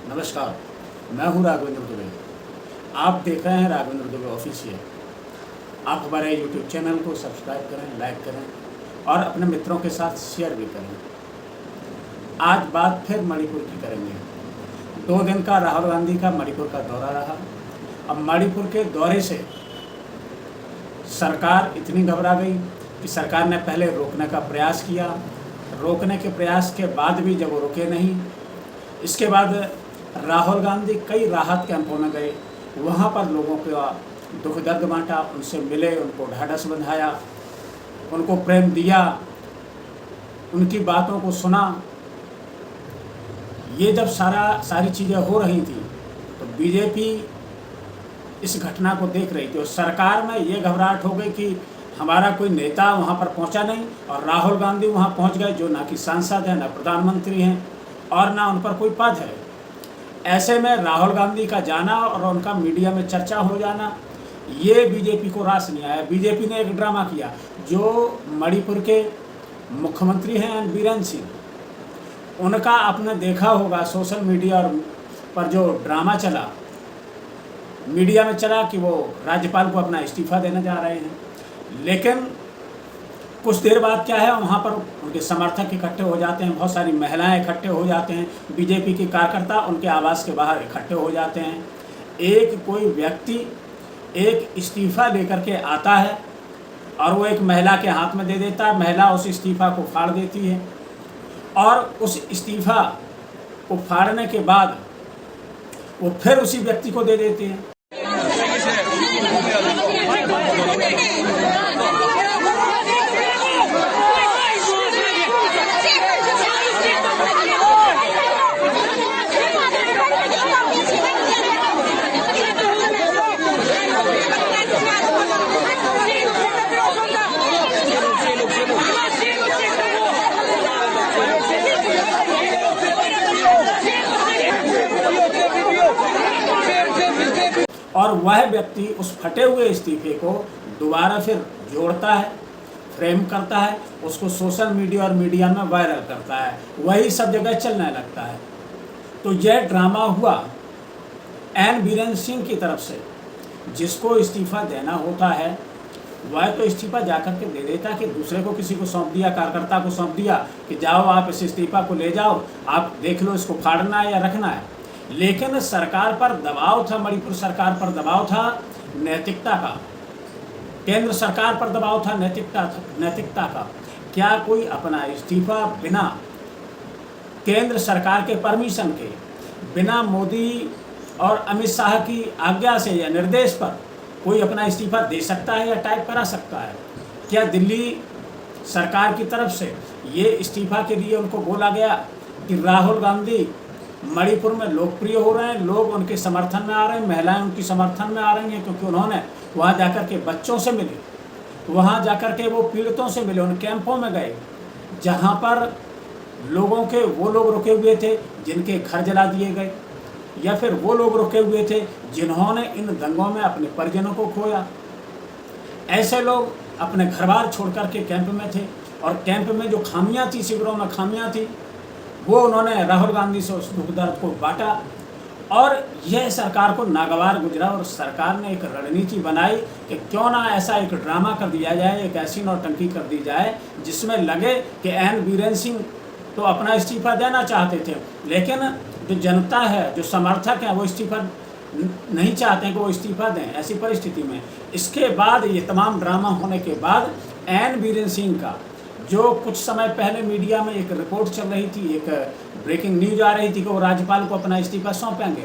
नमस्कार, मैं हूं राघवेंद्र दुबे। आप देख रहे हैं राघवेंद्र दुबे ऑफिशियल। आप हमारे यूट्यूब चैनल को सब्सक्राइब करें, लाइक करें और अपने मित्रों के साथ शेयर भी करें। आज बात फिर मणिपुर की करेंगे। 2 दिन का राहुल गांधी का मणिपुर का दौरा रहा। अब मणिपुर के दौरे से सरकार इतनी घबरा गई कि सरकार ने पहले रोकने का प्रयास किया। रोकने के प्रयास के बाद भी जब वो रुके नहीं, इसके बाद राहुल गांधी कई राहत कैंपों में गए, वहाँ पर लोगों का दुख दर्द बांटा, उनसे मिले, उनको ढाढ़स बंधाया, उनको प्रेम दिया, उनकी बातों को सुना। ये जब सारी चीज़ें हो रही थी तो बीजेपी इस घटना को देख रही थी और सरकार में ये घबराहट हो गई कि हमारा कोई नेता वहाँ पर पहुँचा नहीं और राहुल गांधी वहाँ पहुँच गए, जो ना कि सांसद हैं, ना प्रधानमंत्री हैं और ना उन पर कोई पद है। ऐसे में राहुल गांधी का जाना और उनका मीडिया में चर्चा हो जाना, ये बीजेपी को रास नहीं आया। बीजेपी ने एक ड्रामा किया। जो मणिपुर के मुख्यमंत्री हैं एन बीरेन सिंह, उनका आपने देखा होगा सोशल मीडिया पर जो ड्रामा चला, मीडिया में चला कि वो राज्यपाल को अपना इस्तीफा देने जा रहे हैं। लेकिन कुछ देर बाद क्या है, वहाँ पर उनके समर्थक इकट्ठे हो जाते हैं, बहुत सारी महिलाएं इकट्ठे हो जाते हैं, बीजेपी के कार्यकर्ता उनके आवास के बाहर इकट्ठे हो जाते हैं। एक कोई व्यक्ति एक इस्तीफा लेकर के आता है और वो एक महिला के हाथ में दे देता है। महिला उस इस्तीफा को फाड़ देती है और उस इस्तीफा को फाड़ने के बाद वो फिर उसी व्यक्ति को दे देते हैं। और वह व्यक्ति उस फटे हुए इस्तीफे को दोबारा फिर जोड़ता है, फ्रेम करता है, उसको सोशल मीडिया और मीडिया में वायरल करता है, वही सब जगह चलने लगता है। तो यह ड्रामा हुआ एन बीरेन सिंह की तरफ से। जिसको इस्तीफा देना होता है वह तो इस्तीफा जाकर के दे देता कि दूसरे को, किसी को सौंप दिया, कार्यकर्ता को सौंप दिया कि जाओ आप इस इस्तीफा को ले जाओ, आप देख लो इसको फाड़ना है या रखना है। लेकिन सरकार पर दबाव था, मणिपुर सरकार पर दबाव था नैतिकता का, केंद्र सरकार पर दबाव था नैतिकता का। क्या कोई अपना इस्तीफा बिना केंद्र सरकार के परमिशन के, बिना मोदी और अमित शाह की आज्ञा से या निर्देश पर कोई अपना इस्तीफा दे सकता है या टाइप करा सकता है? क्या दिल्ली सरकार की तरफ से ये इस्तीफा के लिए उनको बोला गया कि राहुल गांधी मणिपुर में लोकप्रिय हो रहे हैं, लोग उनके समर्थन में आ रहे हैं, महिलाएं उनकी समर्थन में आ रही हैं, क्योंकि उन्होंने वहाँ जाकर के बच्चों से मिले, वहाँ जाकर के वो पीड़ितों से मिले, उन कैंपों में गए जहाँ पर लोगों के वो लोग रुके हुए थे जिनके घर जला दिए गए, या फिर वो लोग रुके हुए थे जिन्होंने इन दंगों में अपने परिजनों को खोया। ऐसे लोग अपने घर बार छोड़ कर के कैंप में थे और कैंप में जो खामियां थी, शिविरों में खामियां थी, वो उन्होंने राहुल गांधी से उस दुख दर्द को बांटा और यह सरकार को नागवार गुजरा। और सरकार ने एक रणनीति बनाई कि क्यों ना ऐसा एक ड्रामा कर दिया जाए, एक ऐसी नौटंकी कर दी जाए जिसमें लगे कि एन बीरेन सिंह तो अपना इस्तीफा देना चाहते थे, लेकिन जो जनता है, जो समर्थक हैं, वो इस्तीफा नहीं चाहते हैं कि वो इस्तीफा दें। ऐसी परिस्थिति में इसके बाद ये तमाम ड्रामा होने के बाद एन बीरेन सिंह का, जो कुछ समय पहले मीडिया में एक रिपोर्ट चल रही थी, एक ब्रेकिंग न्यूज आ रही थी कि वो राज्यपाल को अपना इस्तीफा सौंपेंगे,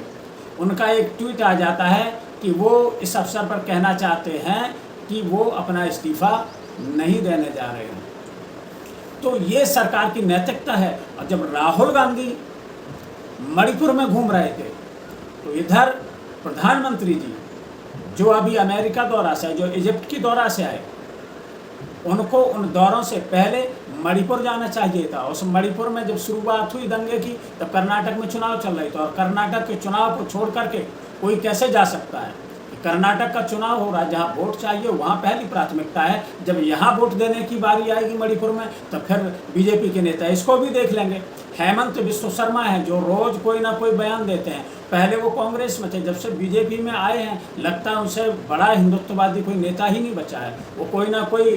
उनका एक ट्वीट आ जाता है कि वो इस अवसर पर कहना चाहते हैं कि वो अपना इस्तीफा नहीं देने जा रहे हैं। तो ये सरकार की नैतिकता है। और जब राहुल गांधी मणिपुर में घूम रहे थे तो इधर प्रधानमंत्री जी, जो अभी अमेरिका दौरा से आए, जो इजिप्ट की दौरा से आए, उनको उन दौरों से पहले मणिपुर जाना चाहिए था। उस मणिपुर में जब शुरुआत हुई दंगे की, तब कर्नाटक में चुनाव चल रहे थे और कर्नाटक के चुनाव को छोड़ करके कोई कैसे जा सकता है? कर्नाटक का चुनाव हो रहा है, जहाँ वोट चाहिए वहाँ पहली प्राथमिकता है। जब यहाँ वोट देने की बारी आएगी मणिपुर में, तो फिर बीजेपी के नेता इसको भी देख लेंगे। हेमंत बिश्व शर्मा है जो रोज कोई ना कोई बयान देते हैं। पहले वो कांग्रेस में थे, जब से बीजेपी में आए हैं लगता है उनसे बड़ा हिंदुत्ववादी कोई नेता ही नहीं बचा है। वो कोई ना कोई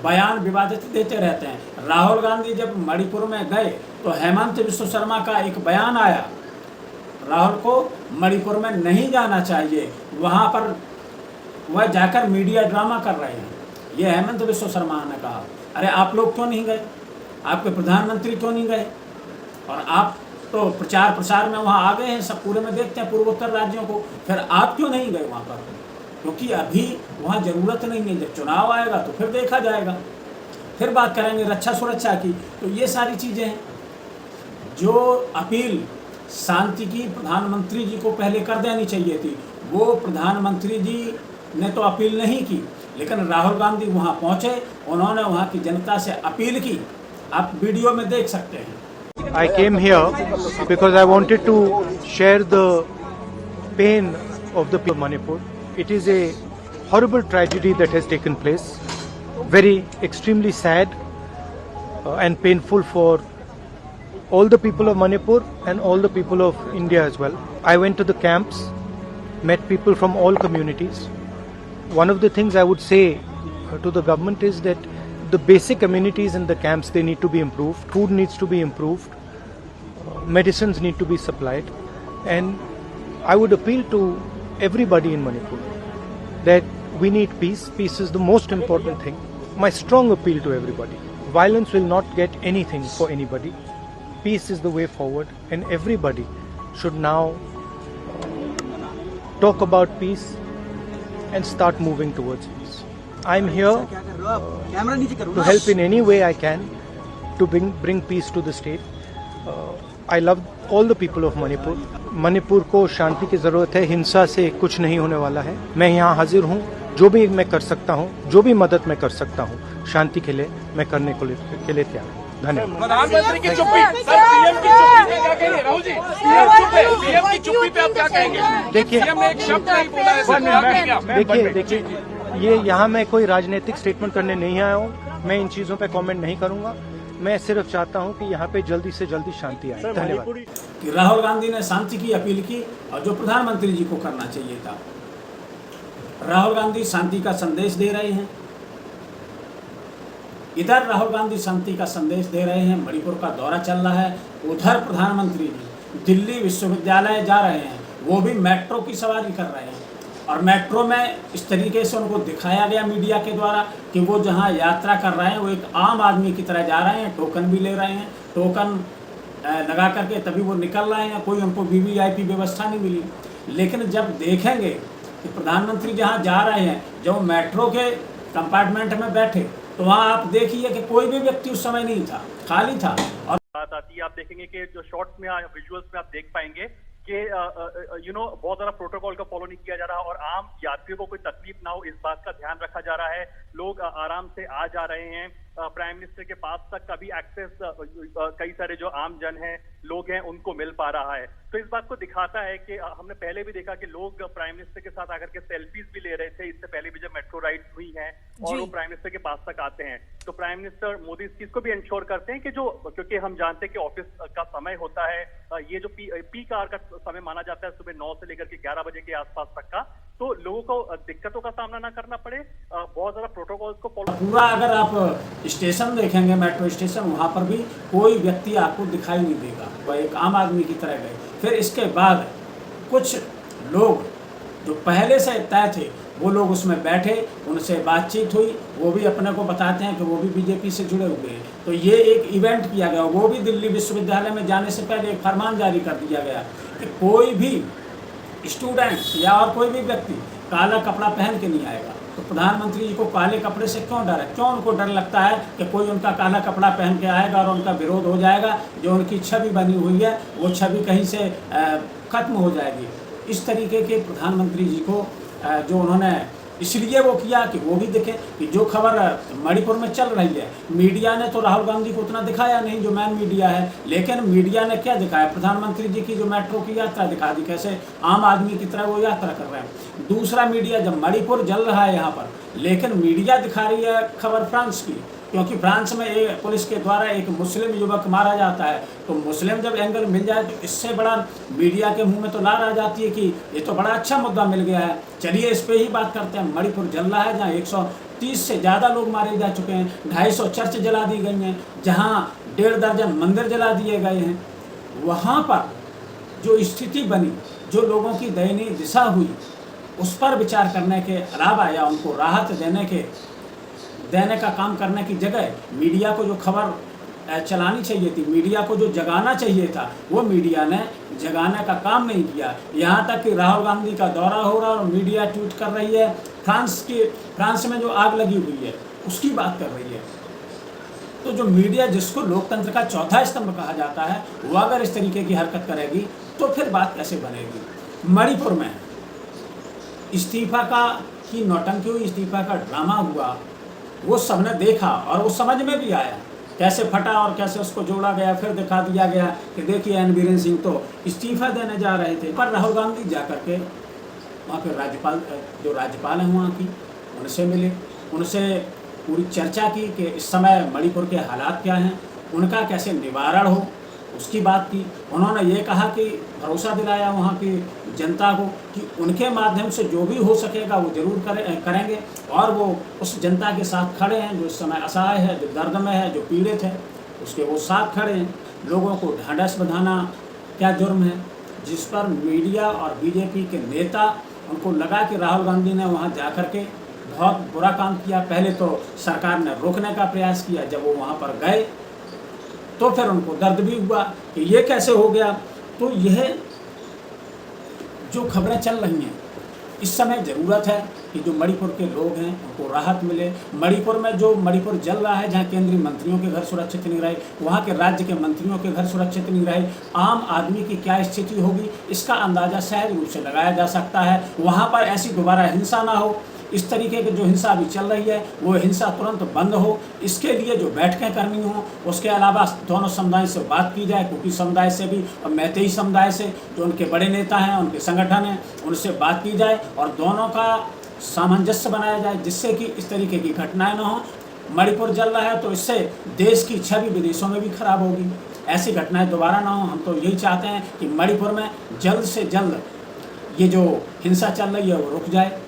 बयान विवादित देते रहते हैं। राहुल गांधी जब मणिपुर में गए तो हेमंत बिश्व शर्मा का एक बयान आया, राहुल को मणिपुर में नहीं जाना चाहिए, वहाँ पर वह जाकर मीडिया ड्रामा कर रहे हैं, ये हेमंत बिश्व शर्मा ने कहा। अरे आप लोग क्यों नहीं गए, आपके प्रधानमंत्री क्यों नहीं गए? और आप तो प्रचार प्रसार में वहाँ आ गए हैं, सब पूरे में देखते हैं पूर्वोत्तर राज्यों को, फिर आप क्यों नहीं गए वहाँ पर? क्योंकि अभी वहाँ ज़रूरत नहीं है, जब चुनाव आएगा तो फिर देखा जाएगा, फिर बात करेंगे रक्षा सुरक्षा की। तो ये सारी चीज़ें हैं जो अपील शांति की प्रधानमंत्री जी को पहले कर देनी चाहिए थी। वो प्रधानमंत्री जी ने तो अपील नहीं की, लेकिन राहुल गांधी वहाँ पहुँचे, उन्होंने वहाँ की जनता से अपील की, आप वीडियो में देख सकते हैं। I came here because I wanted to share the pain of the people of Manipur. It is a horrible tragedy that has taken place, very extremely sad and painful for all the people of Manipur and all the people of India as well. I went to the camps, met people from all communities. One of the things I would say to the government is that the basic amenities in the camps, they need to be improved. Food needs to be improved. Medicines need to be supplied. And I would appeal to everybody in Manipur that we need peace. Peace is the most important thing. My strong appeal to everybody. Violence will not get anything for anybody. Peace is the way forward, and everybody should now talk about peace and start moving towards peace. I'm here to help in any way I can to bring peace to the state. I love all the people of Manipur. Manipur को शांति की जरूरत है, हिंसा से कुछ नहीं होने वाला है। मैं यहाँ हाजिर हूँ, जो भी मैं कर सकता हूँ, जो भी मदद मैं कर सकता हूँ शांति के लिए, मैं करने के लिए तैयार हूँ। धन्यवाद। प्रधानमंत्री की चुप्पी, सर पीएम की चुप्पी पे क्या कहेंगे? राहुल जी, पीएम की चुप्पी पे आप क्या कहेंगे? देखिए, पीएम ने एक शब्द नहीं बोला है सर। देखिए, ये यहाँ मैं कोई राजनीतिक स्टेटमेंट करने नहीं आया हूँ, मैं इन चीजों पे कमेंट नहीं करूंगा। मैं सिर्फ चाहता हूं कि यहाँ पे जल्दी से जल्दी शांति आए। धन्यवाद। कि राहुल गांधी ने शांति की अपील की और जो प्रधानमंत्री जी को करना चाहिए था। राहुल गांधी शांति का संदेश दे रहे हैं, इधर राहुल गांधी शांति का संदेश दे रहे हैं, मणिपुर का दौरा चल रहा है, उधर प्रधानमंत्री जी दिल्ली विश्वविद्यालय जा रहे हैं, वो भी मेट्रो की सवारी कर रहे हैं। और मेट्रो में इस तरीके से उनको दिखाया गया मीडिया के द्वारा कि वो जहां यात्रा कर रहे हैं वो एक आम आदमी की तरह जा रहे हैं, टोकन भी ले रहे हैं, टोकन लगा करके तभी वो निकल रहे हैं, कोई उनको वीवीआईपी व्यवस्था नहीं मिली। लेकिन जब देखेंगे कि प्रधानमंत्री जहां जा रहे हैं, जब मेट्रो के कंपार्टमेंट में बैठे, तो वहाँ आप देखिए कि कोई भी व्यक्ति उस समय नहीं था, खाली था। और बात आती है, आप देखेंगे कि जो शॉर्ट्स में विजुअल्स में आप देख पाएंगे कि बहुत ज़्यादा प्रोटोकॉल का फॉलो नहीं किया जा रहा और आम यात्रियों को कोई तकलीफ ना हो इस बात का ध्यान रखा जा रहा है। लोग आराम से आ जा रहे हैं, प्राइम मिनिस्टर के पास तक का भी एक्सेस कई सारे जो आम जन हैं, लोग हैं, उनको मिल पा रहा है। तो इस बात को दिखाता है कि हमने पहले भी देखा कि लोग प्राइम मिनिस्टर के साथ आकर के सेल्फीज भी ले रहे थे, इससे पहले भी जब मेट्रो राइड हुई हैं और वो प्राइम मिनिस्टर के पास तक आते हैं। तो प्राइम मिनिस्टर मोदी इस चीज को भी इंश्योर करते हैं कि क्योंकि हम जानते हैं कि ऑफिस का समय होता है, ये जो पीक आवर का समय माना जाता है सुबह 9 से लेकर के 11 बजे के आसपास तक का, तो लोगों को दिक्कतों का सामना ना करना पड़े, बहुत ज्यादा प्रोटोकॉल्स को फॉलो। पूरा अगर आप स्टेशन देखेंगे, मेट्रो स्टेशन, वहाँ पर भी कोई व्यक्ति आपको दिखाई नहीं देगा, वह एक आम आदमी की तरह गए। फिर इसके बाद कुछ लोग जो पहले से तय थे वो लोग उसमें बैठे, उनसे बातचीत हुई, वो भी अपने को बताते हैं कि वो भी बीजेपी से जुड़े हुए हैं। तो ये एक इवेंट किया गया, वो भी दिल्ली विश्वविद्यालय में जाने से पहले एक फरमान जारी कर दिया गया कि कोई भी स्टूडेंट या और कोई भी व्यक्ति काला कपड़ा पहन के नहीं आएगा। तो प्रधानमंत्री जी को काले कपड़े से क्यों डर है? क्यों उनको डर लगता है कि कोई उनका काला कपड़ा पहन के आएगा और उनका विरोध हो जाएगा, जो उनकी छवि बनी हुई है वो छवि कहीं से खत्म हो जाएगी। इस तरीके के प्रधानमंत्री जी को जो उन्होंने इसलिए वो किया कि वो भी देखें कि जो खबर मणिपुर में चल रही है, मीडिया ने तो राहुल गांधी को उतना दिखाया नहीं जो मैन मीडिया है, लेकिन मीडिया ने क्या दिखाया? प्रधानमंत्री जी की जो मेट्रो की यात्रा दिखा दी, कैसे आम आदमी की तरह वो यात्रा कर रहे हैं। दूसरा मीडिया, जब मणिपुर जल रहा है यहाँ पर, लेकिन मीडिया दिखा रही है खबर फ्रांस की, क्योंकि फ्रांस में एक पुलिस के द्वारा एक मुस्लिम युवक मारा जाता है, तो मुस्लिम जब एंगल मिल जाए तो इससे बड़ा मीडिया के मुंह में तो लार आ जाती है कि ये तो बड़ा अच्छा मुद्दा मिल गया है, चलिए इस पे ही बात करते हैं। मणिपुर जल रहा है, जहाँ 130 से ज़्यादा लोग मारे जा चुके हैं, 250 चर्च जला दी गई हैं, जहाँ 1.5 दर्जन मंदिर जला दिए गए हैं। वहाँ पर जो स्थिति बनी, जो लोगों की दयनीय दिशा हुई, उस पर विचार करने के अलावा या उनको राहत देने का काम करने की जगह मीडिया को जो खबर चलानी चाहिए थी, मीडिया को जो जगाना चाहिए था, वो मीडिया ने जगाने का काम नहीं किया। यहाँ तक कि राहुल गांधी का दौरा हो रहा है और मीडिया ट्वीट कर रही है, फ्रांस में जो आग लगी हुई है उसकी बात कर रही है। तो जो मीडिया, जिसको लोकतंत्र का चौथा स्तंभ कहा जाता है, वो अगर इस तरीके की हरकत करेगी तो फिर बात कैसे बनेगी। मणिपुर में इस्तीफा की नौटंकी हुई, इस्तीफा का ड्रामा हुआ, वो सबने देखा और वो समझ में भी आया कैसे फटा और कैसे उसको जोड़ा गया। फिर दिखा दिया गया कि देखिए एन बीरेन सिंह तो इस्तीफा देने जा रहे थे, पर राहुल गांधी जा करके वहाँ पे राज्यपाल हैं वहाँ की, उनसे मिले, उनसे पूरी चर्चा की कि इस समय मणिपुर के हालात क्या हैं, उनका कैसे निवारण हो, उसकी बात की। उन्होंने ये कहा कि भरोसा दिलाया वहाँ की जनता को कि उनके माध्यम से जो भी हो सकेगा वो ज़रूर करेंगे और वो उस जनता के साथ खड़े हैं जो इस समय असहाय है, जो दर्द में है, जो पीड़ित है, उसके वो साथ खड़े हैं। लोगों को ढांढस बंधाना क्या जुर्म है, जिस पर मीडिया और बीजेपी के नेता, उनको लगा कि राहुल गांधी ने वहाँ जा कर के बहुत बुरा काम किया। पहले तो सरकार ने रोकने का प्रयास किया, जब वो वहाँ पर गए तो फिर उनको दर्द भी हुआ कि ये कैसे हो गया। तो यह जो खबरें चल रही हैं, इस समय ज़रूरत है कि जो मणिपुर के लोग हैं उनको राहत मिले। मणिपुर में जो मणिपुर जल रहा है, जहाँ केंद्रीय मंत्रियों के घर सुरक्षित नहीं रहे, वहाँ के राज्य के मंत्रियों के घर सुरक्षित नहीं रहे, आम आदमी की क्या स्थिति होगी, इसका अंदाज़ा सहज रूप से लगाया जा सकता है। वहाँ पर ऐसी दोबारा हिंसा ना हो, इस तरीके की जो हिंसा अभी चल रही है वो हिंसा तुरंत बंद हो, इसके लिए जो बैठकें करनी हो, उसके अलावा दोनों समुदाय से बात की जाए, कुकी समुदाय से भी और मैतेई समुदाय से, जो उनके बड़े नेता हैं, उनके संगठन हैं, उनसे बात की जाए और दोनों का सामंजस्य बनाया जाए, जिससे कि इस तरीके की घटनाएं ना हो। मणिपुर जल रहा है तो इससे देश की छवि विदेशों में भी खराब होगी, ऐसी घटनाएं दोबारा ना हो। हम तो यही चाहते हैं कि मणिपुर में जल्द से जल्द ये जो हिंसा चल रही है वो रुक जाए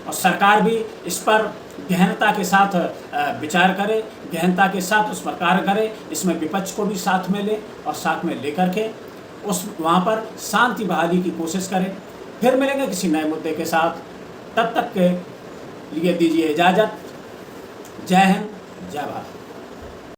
और सरकार भी इस पर गहनता के साथ विचार करे, गहनता के साथ उस पर कार्य करे, इसमें विपक्ष को भी साथ में ले और साथ में लेकर के वहाँ पर शांति बहाली की कोशिश करें। फिर मिलेंगे किसी नए मुद्दे के साथ, तब तक के लिए दीजिए इजाज़त। जय हिंद, जय भारत।